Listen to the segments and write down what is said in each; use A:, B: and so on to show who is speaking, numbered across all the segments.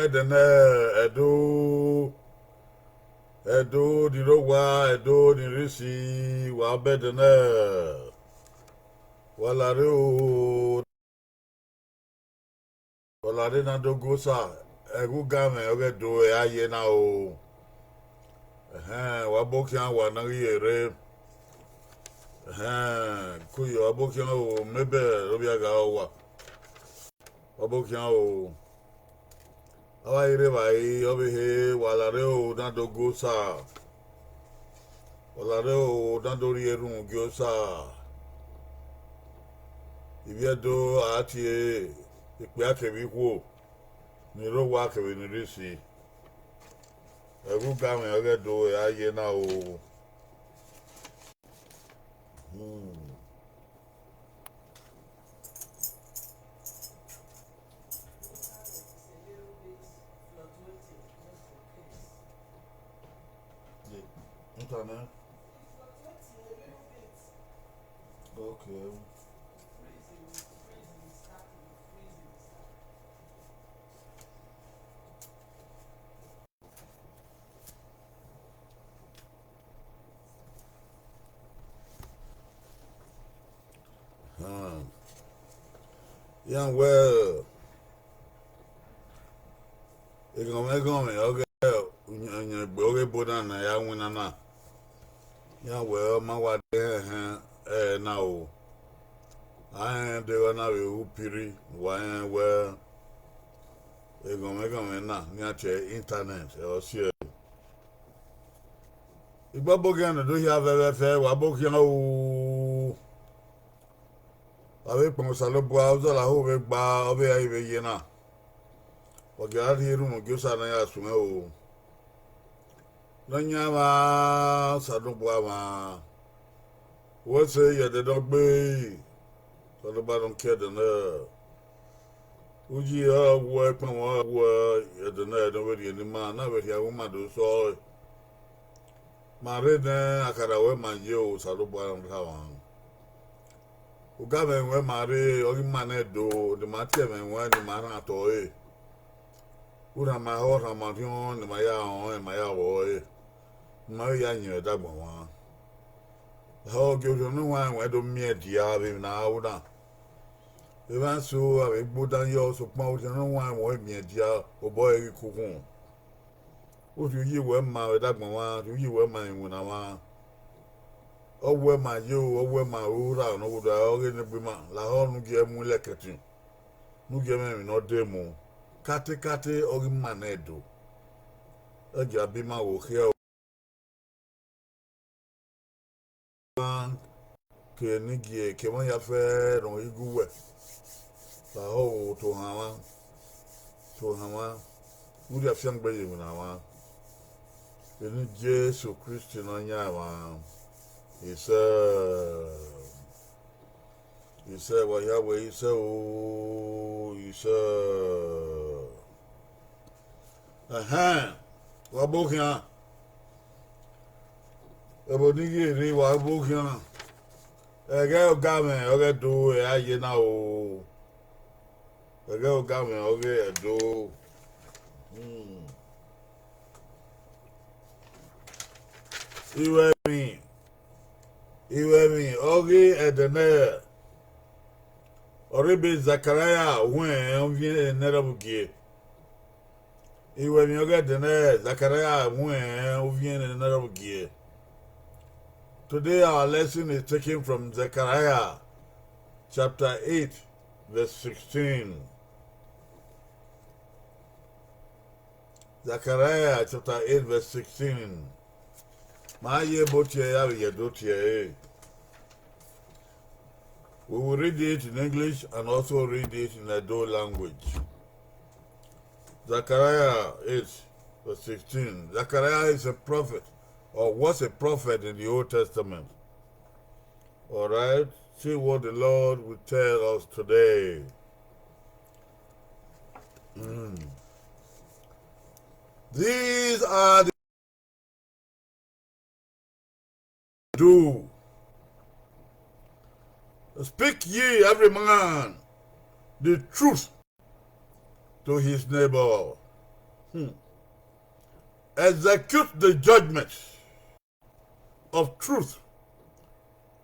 A: then Edo, the Rowa, Edo, the Risi, Wabedene, Walaro, Walarina Dogosa, Egugame, Ogedo, Ayena, Wabokian, Wanari, Kuyo, Wabokian, maybe Robiaga, Wabokian, Awaire vai over here, Walareo, Nadogosa, Walareo, Nadorierum, Gyosa. If you do Atie, if we are to be woe, Nero walk away in the Risi. A good game, I get do a year now. Internet? Okay. Yeah, well, it's going to make okay. Okay, put on a young one. Yeah, well, my wife, now. I am the one who piri, why, well, it's going to make now, near the internet, or see. If Babogan do you have ever fair, Wabokian, avec mon salon browser, la hope bar of a yena. Or get out here, Gusana Sumo. Nanyama, Sadobuama. What say you, the dog bay? So the bottom kid and her. Uji, work, my work, at the night already in the man, never hear woman do so. My red, I can't wear my yo, Sadobuam Town. Ugabe we mare ogi mane do the mateme when the man atoe ura ma ora ma rion ma ya on ma ya wo ma ya nyu da gbo wa ho gyo no wa we do mie dia be na uda e ban so ave gbodan yo so pon o no wa wo mie dia o boy kukun o fi yi we ma we da gbo wa fi yi we ma yin na wa owe ma yo owe ma ura no wodo oge ne bima la ho nu ge mu leketin nu ge me no demo kate oge ma na edo oge abima wo hia ke ni ge ke mo ya fe no iguwe la ho to hawa mu ya fiang be yin na wa ni Jesu Christ no nya wa. He said, well, Yahweh, he said, Wabokia, Ebonigi, Wabokia, a girl game, okay, do a you know, a girl game, okay, do. You were me. Iwemi ogi edene oribe Zechariah when on vient nerabugie. Iwemi ogi edene Zechariah when on vient nerabugie. Today our lesson is taken from Zechariah chapter 8 verse 16. Zechariah chapter 8 verse 16. My ye botie ya ye dotie. We will read it in English and also read it in Edo language. Zechariah 8 verse 16. Zechariah is a prophet, or was a prophet in the Old Testament. Alright, see what the Lord will tell us today. These are the do. Speak ye every man the truth to his neighbor. Execute the judgment of truth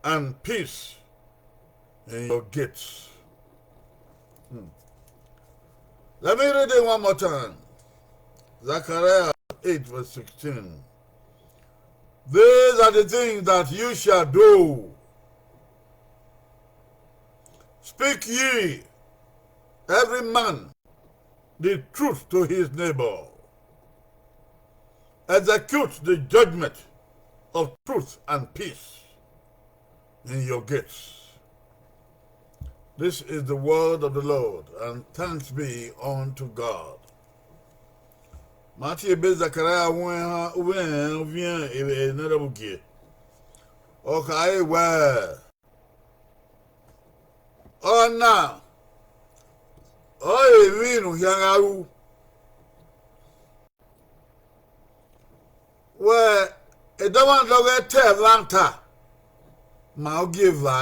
A: and peace in your gates. Let me read it one more time. Zechariah 8 verse 16. These are the things that you shall do. Speak ye, every man, the truth to his neighbor. Execute the judgment of truth and peace in your gates. This is the word of the Lord, and thanks be unto God. Matthew be Zechariah vient et ne okay, well. Oh, now. Oh, vino yangaru. Well, it don't want to get Atlanta. Mao give I.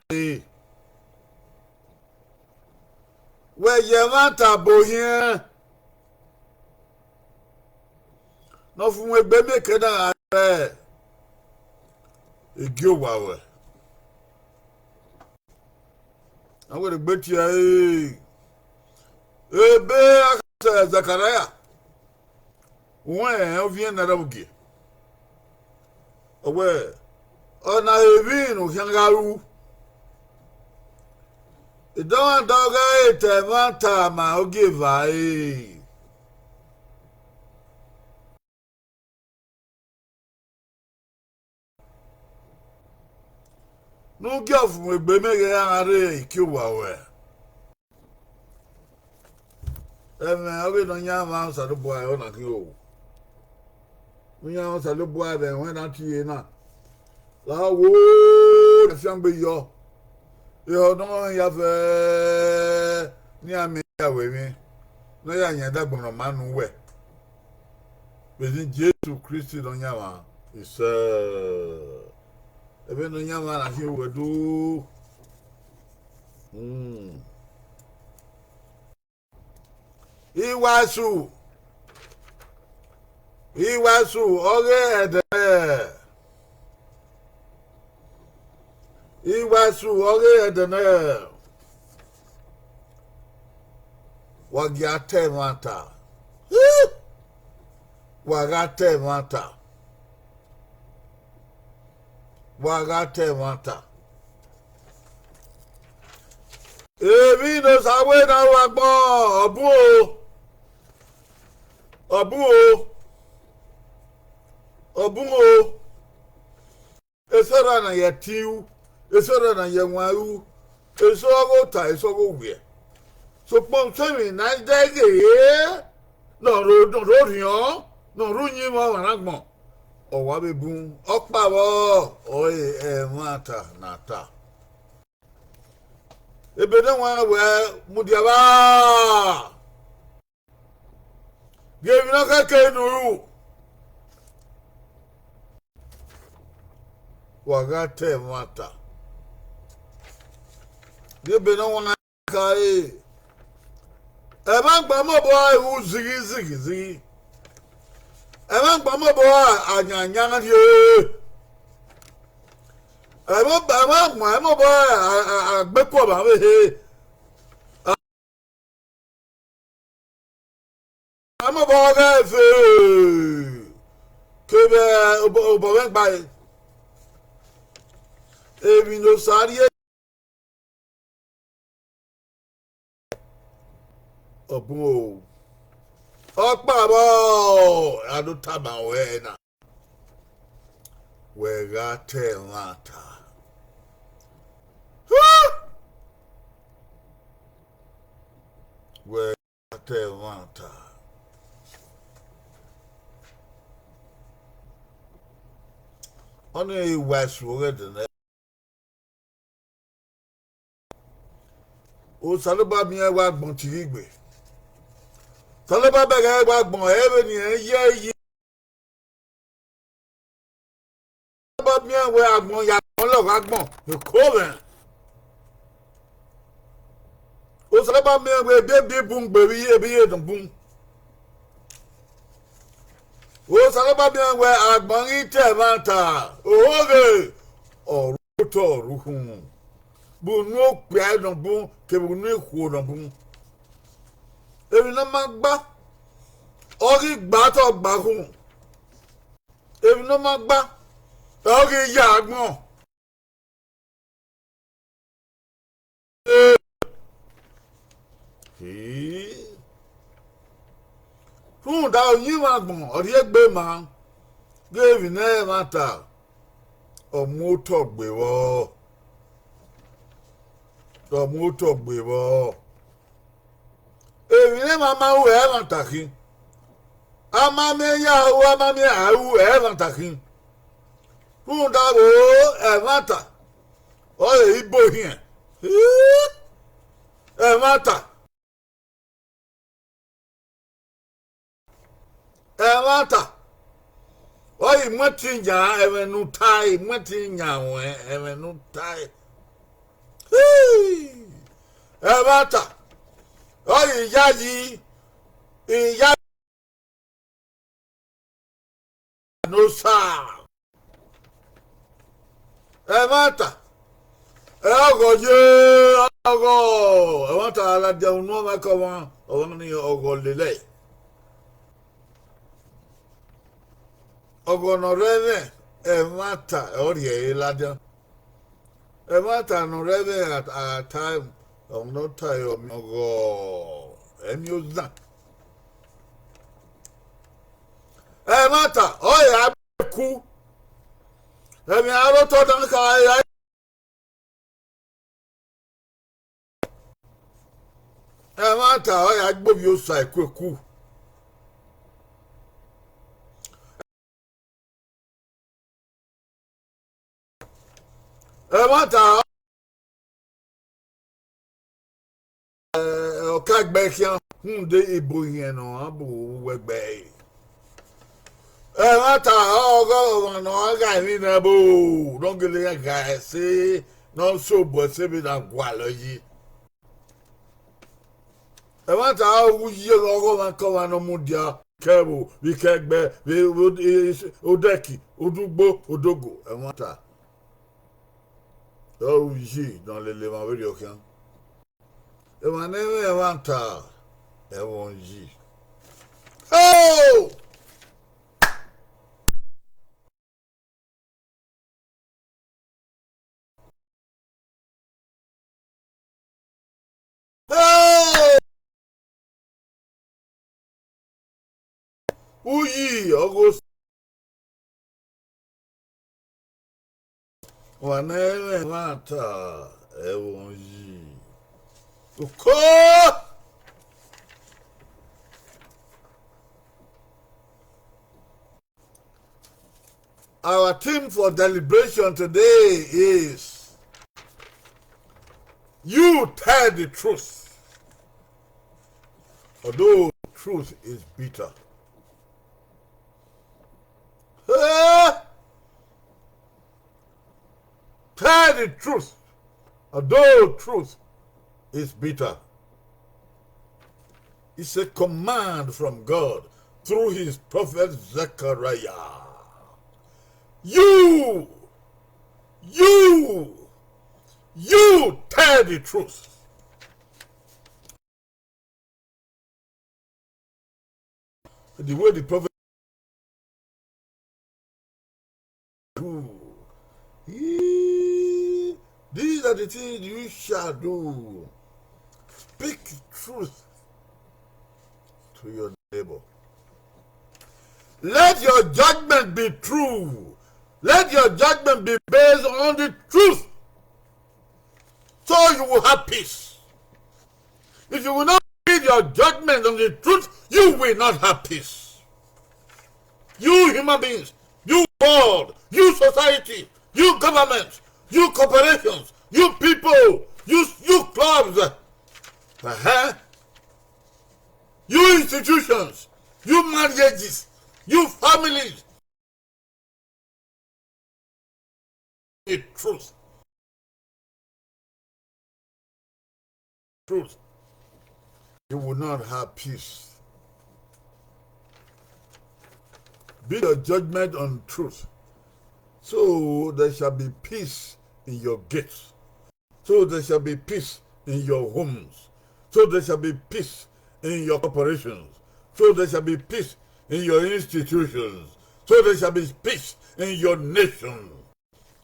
A: Well, you want to bo here. No, from where baby can I go away. I'm going to bet you a Zechariah. When of you never get away. On a vino, Yangaru. It don't dog it one time. I'll give I. No girl from a baby are kill away. And I will on your mouse at the boy on a kill. We are also the boy then went out to you now. La wood, some be your. You don't have near me with me. No, I ain't that one man who wear. Within Jesus Christ on Yama is even on Yama, he will do. He was who? Okay, there. He was who? Okay, there. Wagate Manta. Wagate Manta. Wagate Manta. Ebi no sawe na wagbo obuo esora na yatiu esora na yanwaru esogo ta esogo we so pon semi na dege no ro rion no runyi mo wanagbon owa bebun opawo oye mata nata ebede wan we mudiaba give no ka kenuru wagate mata ebede wan kai eman gba mo boy hu zigi eman gba mo boy anyanya die mo boy agbepo ba we I'm boy ga fe kebe obo wen gba ebi no sari obo ọpa bo adutaba we na we ga te mata we ga te mata only west road na o saloba mi e wa gbon ti igbe saloba be ga wa gbon e ni ye yi saloba mi e wa gbon ya lo ga gbon e ko ben o saloba mi e we be bun gbe bi ye dun bun Salabamian where Agbangita Manta, Oge, or Ruto Ruhum. Buno Piano Boom, Kebune Hudabum. Every number, Ogi Battle Bahum. Every number, Ogi Yagmo. Who thou you want or yet be man? Gave in a matter or motor bewo. Or motor bewo. If you never man who haven't taken. Amamia who amamia who haven't taken. Who thou a matter? Oh, he boy here. A matter. A matter. Why much ever no tie, much ever no tie. A matter. Oh, yaji, yaji, no sir. A matter. Ego ye, ego. I want to let them know my command. Only ogo delay. Ogo no reve, a matter, or ye, ladder. A matter no reve at a time of no time of ogo. And use that. A matter, oh, yeah, cool. I mean, I don't talk I. A matter, oh, I move you side quick. A matter. Kak back here, de ibu here no, abu work bay. Mata, oh, go, no, I got in a boo. Don't get a guy, say, no, so, but say me that quality. Mata, how you go and come and no mudia, cable, we can't bear, we would is Odeki, Odubo, Odogo, mata. Oh, ye, don't let my video can. If I never want to, I won't ye. Oh! Hey! Uyi, August. Whenever matter, I won't ye. Our theme for deliberation today is you tell the truth, although truth is bitter. Tell the truth, although truth is bitter. It's a command from God through his prophet Zechariah. You tell the truth. The way the prophet these are the things you shall do. Speak truth to your neighbor. Let your judgment be true. Let your judgment be based on the truth. So you will have peace. If you will not base your judgment on the truth, you will not have peace. You human beings, you world, you society, you government, you corporations, you people, you clubs, you institutions, you marriages, you families. The truth. Truth. You will not have peace. Be your judgment on truth. So there shall be peace in your gates. So there shall be peace in your homes. So there shall be peace in your corporations. So there shall be peace in your institutions. So there shall be peace in your nation.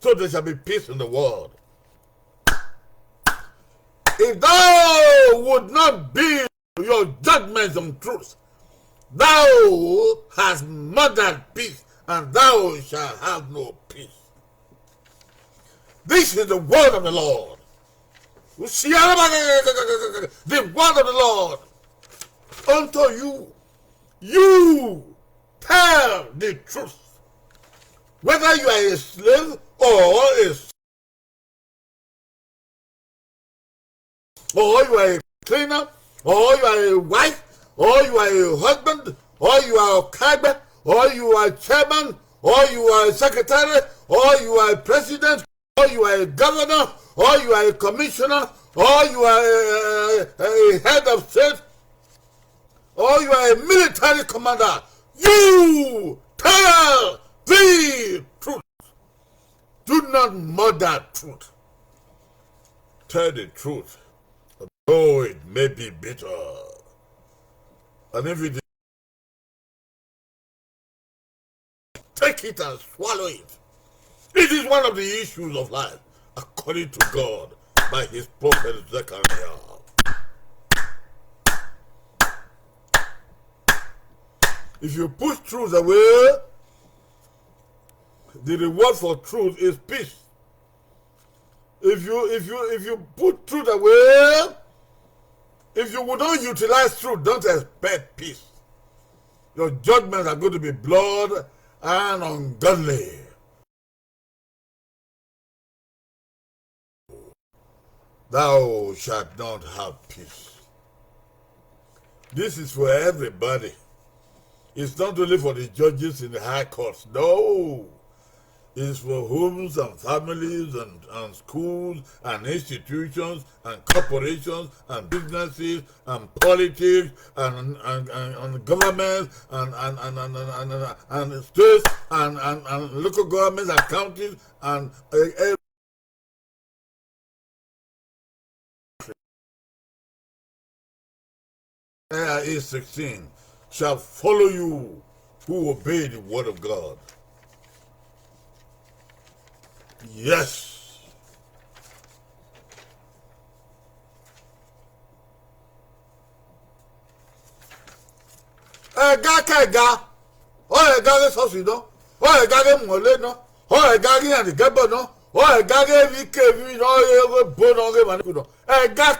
A: So there shall be peace in the world. If thou would not build your judgments on truth, thou hast murdered peace, and thou shalt have no peace. This is the word of the Lord. The word of the Lord unto you. You tell the truth. Whether you are a slave or you are a cleaner, or you are a wife, or you are a husband, or you are a cabin, or you are a chairman, or you are a secretary, or you are a president, or you are a governor, or you are a commissioner, or you are a head of state, or you are a military commander. You tell the truth. Do not murder truth. Tell the truth, though it may be bitter. And if it is, take it and swallow it. It is one of the issues of life, according to God, by his prophet Zechariah. If you push truth away, the reward for truth is peace. If you put truth away, if you would not utilize truth, don't expect peace. Your judgments are going to be blood and ungodly. Thou shalt not have peace. This is for everybody. It's not only for the judges in the high courts. No. It's for homes and families and schools and institutions and corporations and businesses and politics and governments and states and local governments and counties and Zechariah 16 shall follow you who obey the word of God. Yes. Kega. Oh, gage sosi no. Oh, gage mole no. Oh, gage and gebo no. Oh, gage vikevi no. Oh, bono ge mani no.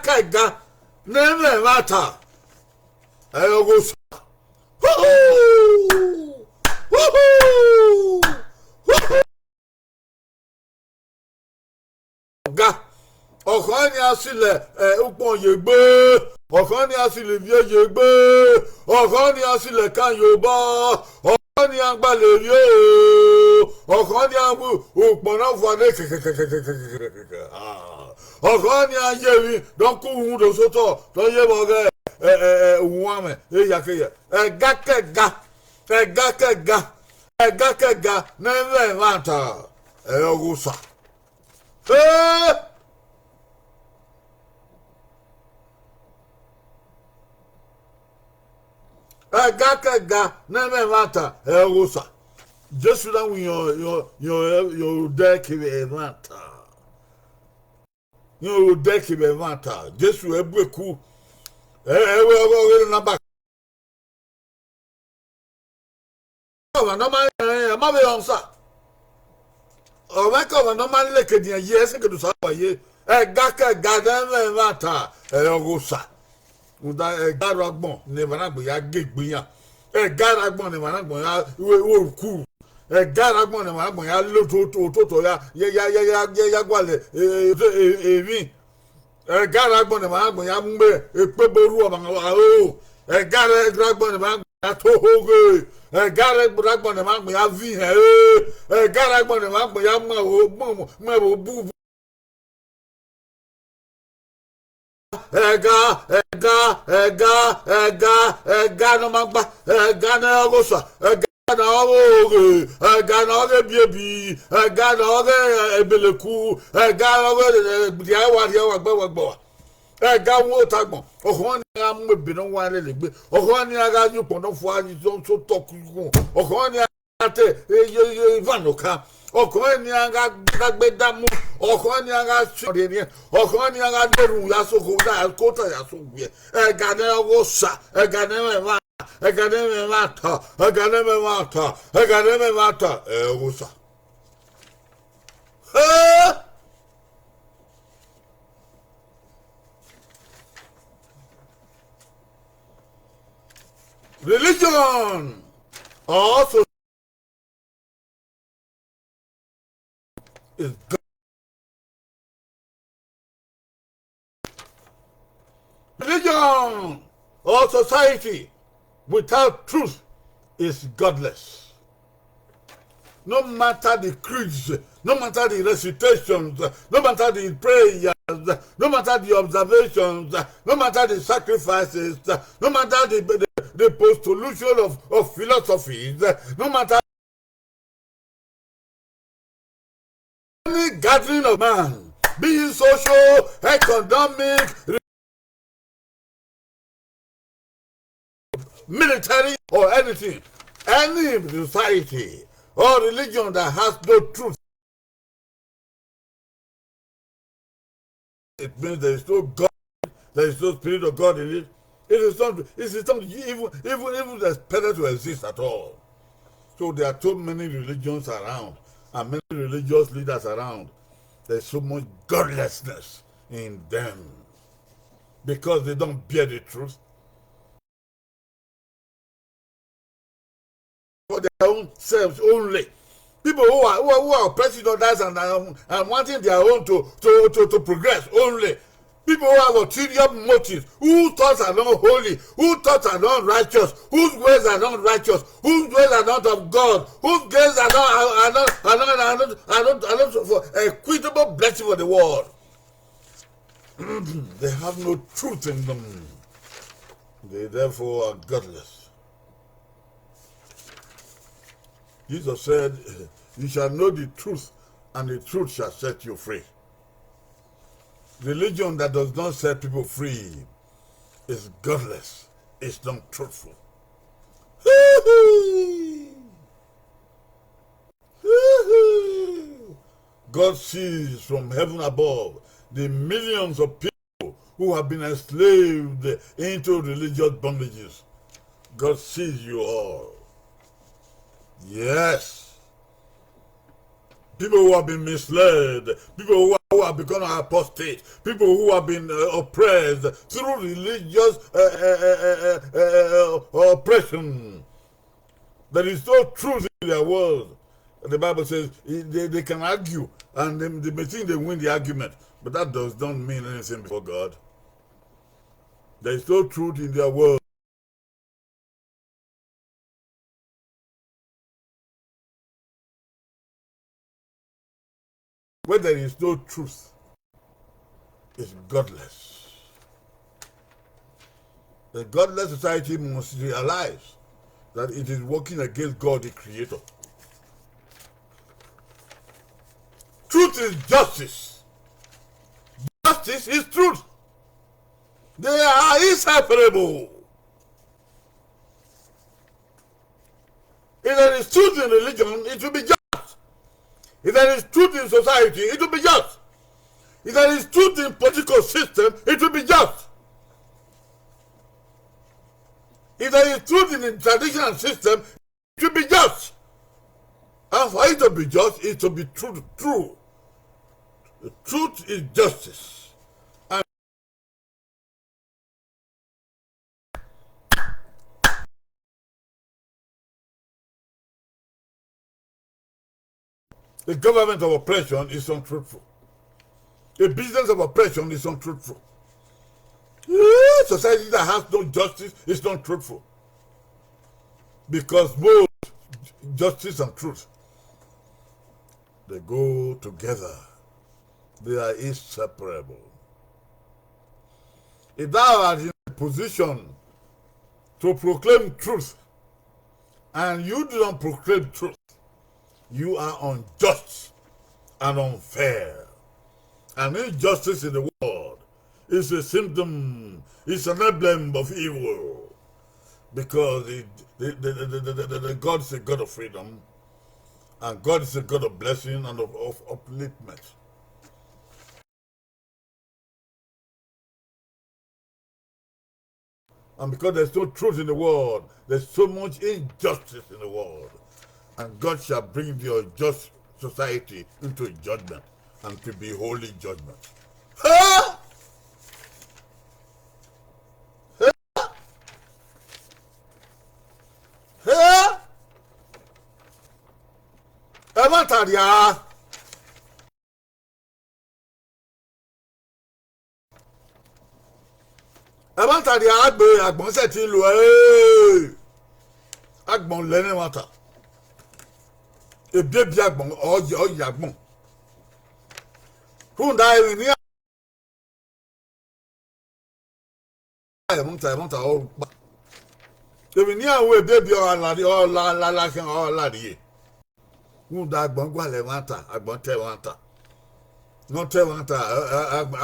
A: Kega. Neme mata. Go. Woohoo! Woohoo! Woohoo! Ọ̀kan ni a sílẹ̀ ọ̀pọ̀ yègbé, ọ̀kan ni a sílẹ̀ bí yègbé, ọ̀kan ni a sílẹ̀ kan Yorùbá, ọ̀kan ni a gbalẹ̀ rí ọ̀kan ni a mú ọ̀pọ̀ náà fún adé kẹ̀kẹ̀kẹ̀kẹ̀kẹ̀kẹ̀kẹ̀, ọ̀kan ni a yẹ mi dọ́kú ohun tó sọ́tọ̀ tó yẹ bọ̀ gẹ́ ohun àmẹ́ ẹ̀yàkẹ̀yẹ̀ ẹ̀gákẹ̀gá n'ẹ̀rẹ̀ ìmáta ẹ̀yọ́gùsà. Kega neme mata erusa. Just so that when your deck mata. Your deck mata. Just so ebreku. Number. No man onsa. Ọ̀rẹ́kọ̀ no man lẹ́kẹ̀dì ẹ̀yẹ ẹ̀sẹ̀ kẹ̀dù sáwàyé ẹ̀gákẹ̀gá neme mata erusa. Ẹ̀gáragbọ̀n ni ìmọ̀nàgbọ̀n ya gègbè yàn ẹ̀gáragbọ̀n ni ìmọ̀nàgbọ̀n ya òkú ẹ̀gáragbọ̀n ni ìmọ̀nàgbọ̀n ya lótótótó ya gbàlẹ̀ èmi ẹ̀gáragbọ̀n ni ìmọ̀nàgbọ̀n ya mbẹ èpébórú ọ̀mọ̀nàwó ẹ̀gáragbọ̀n ni ìmọ̀nàgbọ̀n ya tóhógè ẹ̀gáragbọ̀n ni ìmọ̀nàgbọ̀n ya vihẹ̀ ẹ̀gáragbọ̀n ni ìmọ̀nàgbọ̀n ya mọ̀wó bú. Ega no magba ega na ogosa ega Ganoge baby, Ganoge Beleku, Ganoge Diawagbo. Gawo Tagmo, Ohoni am been one little bit, Ohoni aga you put off one you don't so talk, Ohoni Ivanoka, Ohoni aga Bedamu, Ohoni aga Shodian, Ohoni aga Beru Yaso Hoda, Kota Yaso, Ganel Wosa, Ganema. I got him matter. Wosa. Religion also is God. Religion or society without truth is godless. No matter the creeds, no matter the recitations, no matter the prayers, no matter the observations, no matter the sacrifices, no matter the postulation of philosophies, no matter any gathering of man, be it social, economic, military, or anything, any society or religion that has no truth, it means there is no God, there is no spirit of God in it. It is not even expected to exist at all. So there are so many religions around and many religious leaders around. There's so much godlessness in them because they don't bear the truth. For their own selves only. People who are oppressing others and wanting their own to progress only. People who have ulterior motives, whose thoughts are not holy, whose thoughts are not righteous, whose ways are not righteous, whose ways are not of God, whose ways are not for equitable blessing for the world. They have no truth in them. They therefore are godless. Jesus said, you shall know the truth, and the truth shall set you free. Religion that does not set people free is godless. It's not truthful. God sees from heaven above the millions of people who have been enslaved into religious bondages. God sees you all. Yes. People who have been misled, people who have become apostate, people who have been oppressed through religious oppression. There is no truth in their world. The Bible says they can argue and they may think they win the argument, but that does not mean anything before God. There is no truth in their world. Where there is no truth, is godless. The godless society must realize that it is working against God, the Creator. Truth is justice. Justice is truth. They are inseparable. If there is truth in religion, it will be just. If there is truth in society, it will be just. If there is truth in political system, it will be just. If there is truth in the traditional system, it will be just. And for it to be just, it to be true. The truth is justice. And the government of oppression is untruthful. The business of oppression is untruthful. Society that has no justice is not truthful. Because both justice and truth, they go together. They are inseparable. If thou art in a position to proclaim truth and you do not proclaim truth, you are unjust and unfair. And injustice in the world is a symptom, it's an emblem of evil. Because God is a God of freedom, and God is a God of blessing and of upliftment. And because there's no truth in the world, there's so much injustice in the world. And God shall bring the unjust society into judgment, and to be holy judgment. Ha! Ha! Ha! Evataria! Evataria agbe agbon se ti lo agbon lene wata. Ebie bi agbon oyi agbon. Hunda ewi ni monta o pa. Ewi ni awo ebie bi o la kan o la ri. Hunda agbon gwa le wata, agbon te wata. No te wata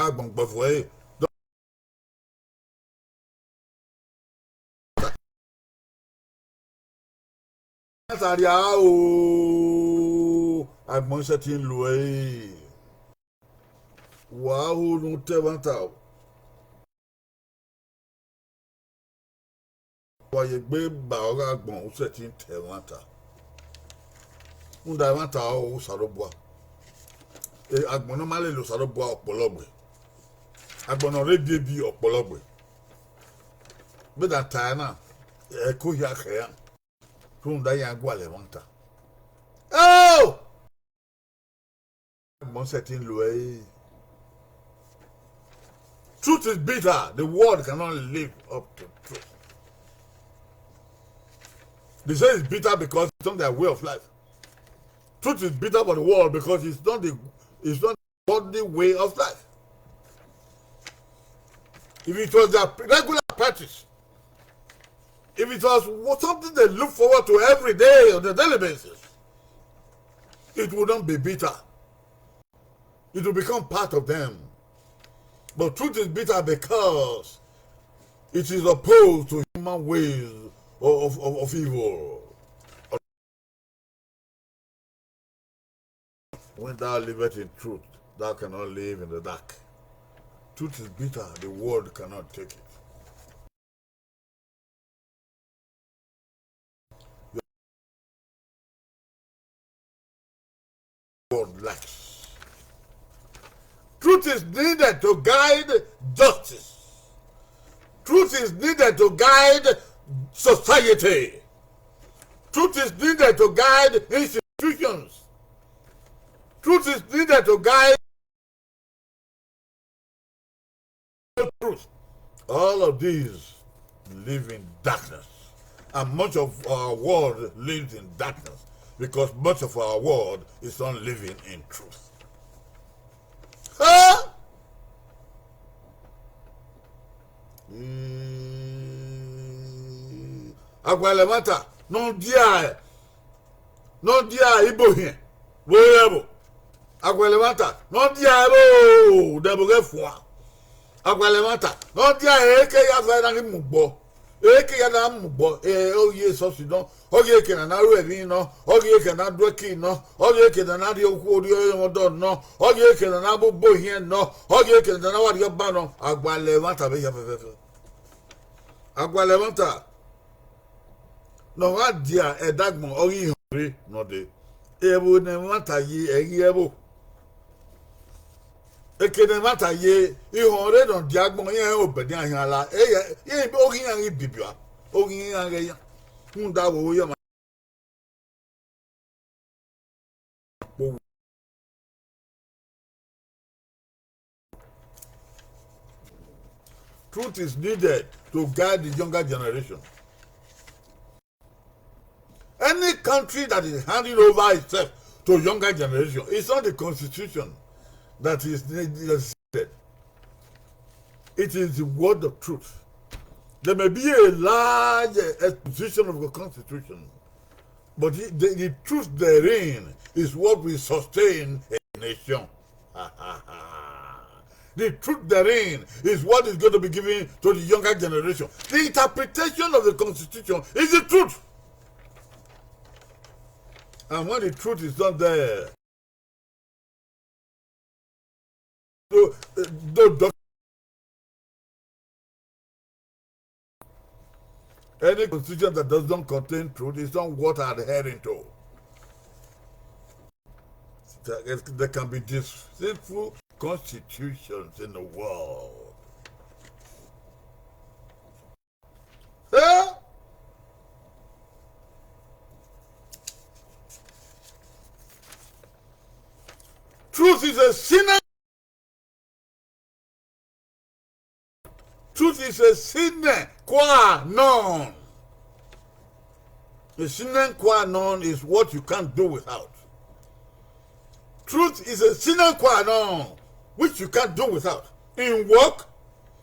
A: agbon gbofo Evataria o agbon se ti lo Wow, no te wanta. Wàyè gbé bà ọ̀rọ̀ àgbọ̀n ó sì ti ń tẹ̀ wọ́n ta. Ń da wọ́n ta ó sàrọ̀bùà. Àgbọ̀n náà má lè lo sàrọ̀bùà ọ̀pọ̀lọpọ̀. Àgbọ̀n náà rédíè bí ọ̀pọ̀lọpọ̀. Bí da tàyà náà ẹ̀kọ́ yà kẹ́yà. Tó ń da yà gbọ́ àlẹ́ wọ́n ta. Àgbọ̀n sì ti ń lo Truth is bitter. The world cannot live up to truth. They say it's bitter because it's not their way of life. Truth is bitter for the world because it's not the godly way of life. If it was their regular practice, if it was something they look forward to every day on a daily basis, it would not be bitter. It will become part of them. But truth is bitter because it is opposed to human ways of evil. When thou livest in truth, thou cannot live in the dark. Truth is bitter, the world cannot take it. The world lacks. Truth is needed to guide justice. Truth is needed to guide society. Truth is needed to guide institutions. Truth is needed to guide truth. All of these live in darkness. And much of our world lives in darkness because much of our world is not living in truth. Agwalemata non dia ibo here wo Agwalemata non dia bo deboge fua Agwalemata non dia eke ya fa na mugbo eke ya na mugbo oye so sidon oye eke na ru ebi no oye eke na do ki no oye eke na ri okwu ori odo no oye eke na bo here no oye eke na wa ri ba no Agwalemata be ya fefe Agwalemata no wa dia edagbon ori hore no de ebo ne mata yi eyi ebo ekene mata ye ihore no diagbon yen obedi ahan ala ye ori yan bibia ori yan re yan hunda wo yo Truth is needed to guide the younger generation. Any country that is handing over itself to younger generation, it's not the constitution that is needed. It is the word of truth. There may be a large exposition of the constitution, But the truth therein is what will sustain a nation. The truth therein is what is going to be given to the younger generation. The interpretation of the Constitution is the truth. And when the truth is not there, any constitution that does not contain truth is not worth adhering to. There can be deceitful constitutions in the world. Truth is a sinner. Truth is a sine qua non. A sine qua non is what you can't do without. Truth is a sine qua non, which you can't do without. In work,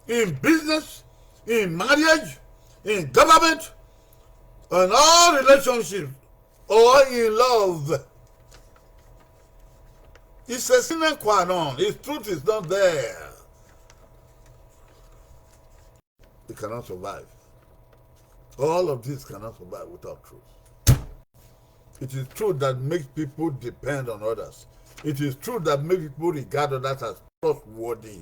A: in business, in marriage, in government, and all relationships, or in love. It's a sine qua non. If truth is not there, it cannot survive. All of this cannot survive without truth. It is truth that makes people depend on others. It is true that many people regard others as trustworthy.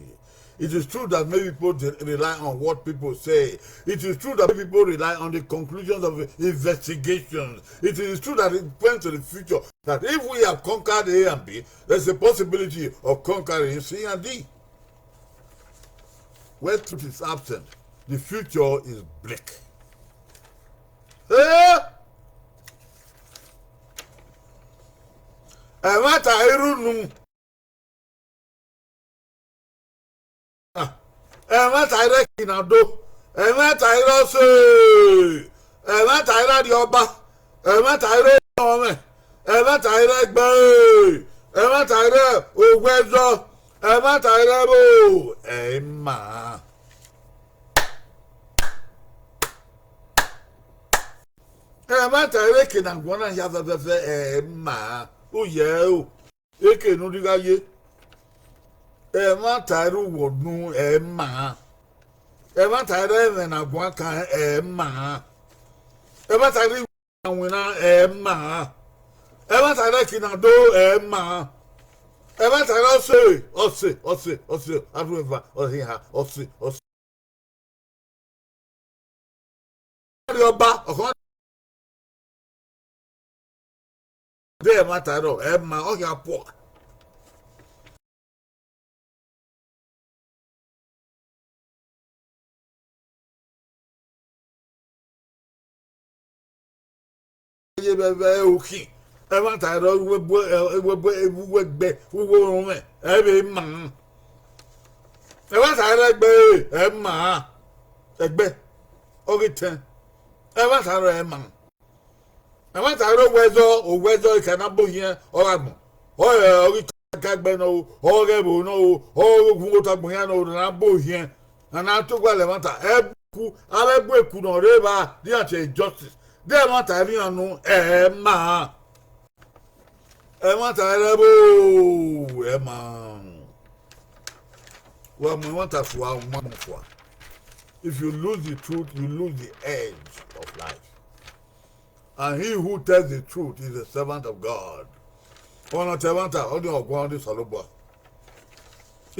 A: It is true that many people rely on what people say. It is true that many people rely on the conclusions of investigations. It is true that it depends on the future. That if we have conquered A and B, there's a possibility of conquering C and D. Where truth is absent, the future is bleak. Emata irunu. Emata ire kinado. Emata ire se. Emata ire di ọba. Emata ire ome. Emata ire gbe. Emata ire ogwezo. Emata ire bo. Emma. Emata ire kinagwana ya veve emma. Oh yeah, eke no diga ye. Ma tairu wodnu ma. Ma tairu na gwa kan ma. Ma tairu wina ma. Ma tairu kinado ma. Ma tairu ose aruva ohiha ose. Yoba okon de mataro ma o ya po ye be oki mataro we gbe wo me be ma mataro gbe ma egbe o ten mataro ma. I want to know whether you can abo here or abo. Oh, you can't be no, or able no, or what up here no, abo here. And I took well, I want to ebu, I could not ever, dear justice. They want to know, Emma. I want to abo, Emma. Well, we want us one more. If you lose the truth, you lose the edge of life. And he who tells the truth is a servant of God. If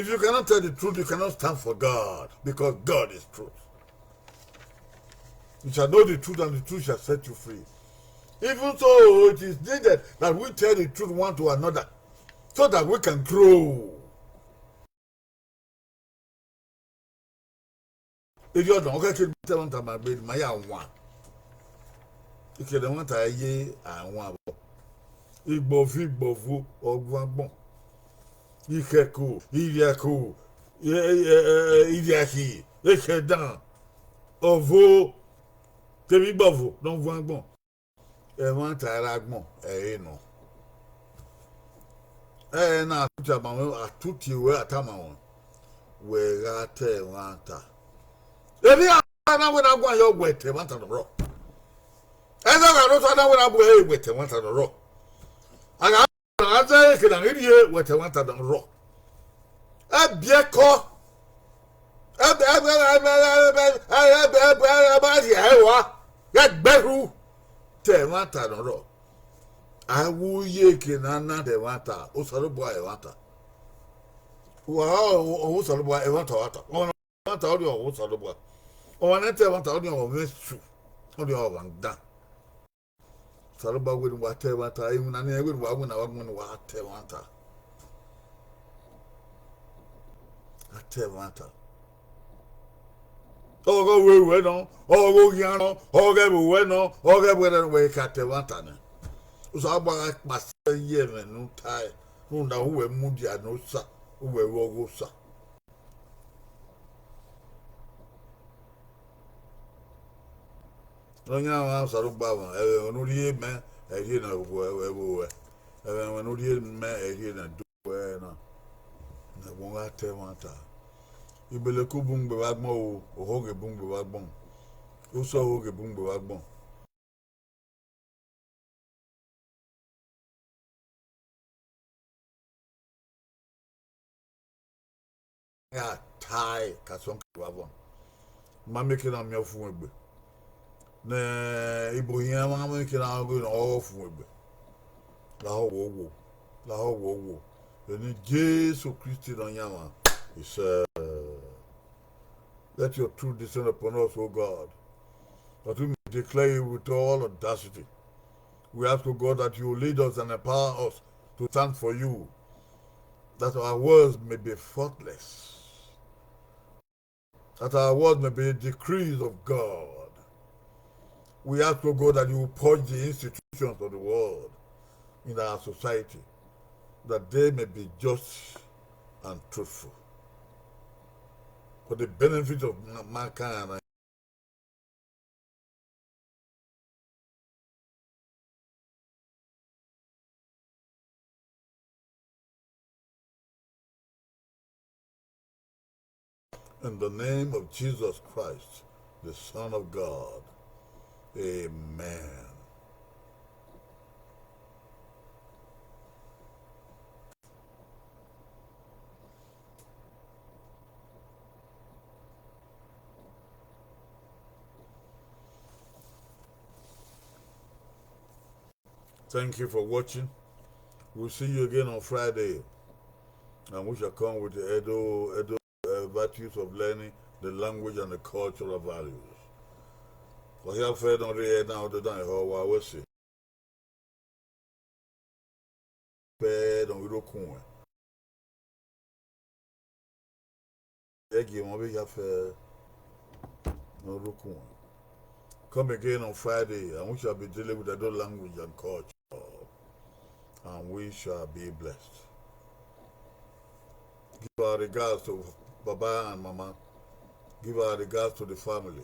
A: you cannot tell the truth, you cannot stand for God, because God is truth. You shall know the truth, and the truth shall set you free. Even so, it is needed that we tell the truth one to another, so that we can grow. If you don't, okay, tell them my baby, my one. Ike de won ta ye àwọn abo igbofi igbofu ogun agbon ikeku iyeku iyeki ekedan ovo tebi gbofu don gun agbon won ta ara agbon no na tuta ma atuti we atama won we ga te won ta ebi ana we na gwan yo gwete won ta bro And I don't know what I'm going with the one on the rock. I got I can idiot with the one on the rock. A Biaco. That beru. Te wanta no ro. I will ye kinana de wanta. O soro boy wanta. O soro boy wanta wanta. O wanta o soro boy. O na te wanta o mesu. O de o wanda. Soro boy we wanta wanta. E na na we wa na wa te wanta. Ate wanta. O go we no. O go yano. O go we no. O go we ka te wanta na. So about my year and no tie, who now who were moody and no sa, who were rogosa. No, now I'm sorry about no dear man, I hear no where, and when no dear man, I hear no do where no. I won't tell one time. You be a boom be wagmo, or hog a boom be wagbon. Who saw hog a boom be wagbon? Yeah, tie, Casson Wabon. Mamma can on your phone. Na ibohia mama kina go na ofu ebe la wo eni Jesus Christ don yama he said let your truth descend upon us, O God, that we may declare you with all audacity. We ask, O God, that you lead us and empower us to stand for you, that our words may be faultless, that our words may be decrees of God. We ask, O God, that you purge the institutions of the world in our society, that they may be just and truthful, for the benefit of mankind. In the name of Jesus Christ, the Son of God. Amen. Thank you for watching. We'll see you again on Friday. And we shall come with the Edo virtues of learning the language and the cultural values. For here, Fred on the now the day, how I was it. Fred on the coin. Eggy, we have no coin. Come again on Friday, and we shall be dealing with the language and culture. And we shall be blessed. Give our regards to Baba and Mama. Give our regards to the family.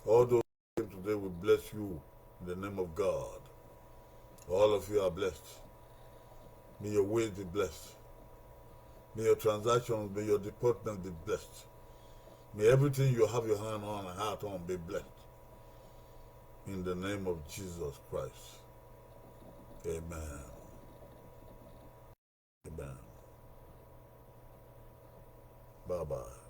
A: All those who came today, we bless you in the name of God. All of you are blessed. May your ways be blessed. May your transactions, may your department be blessed. May everything you have your hand on and heart on be blessed. In the name of Jesus Christ. Amen. Amen. Bye-bye.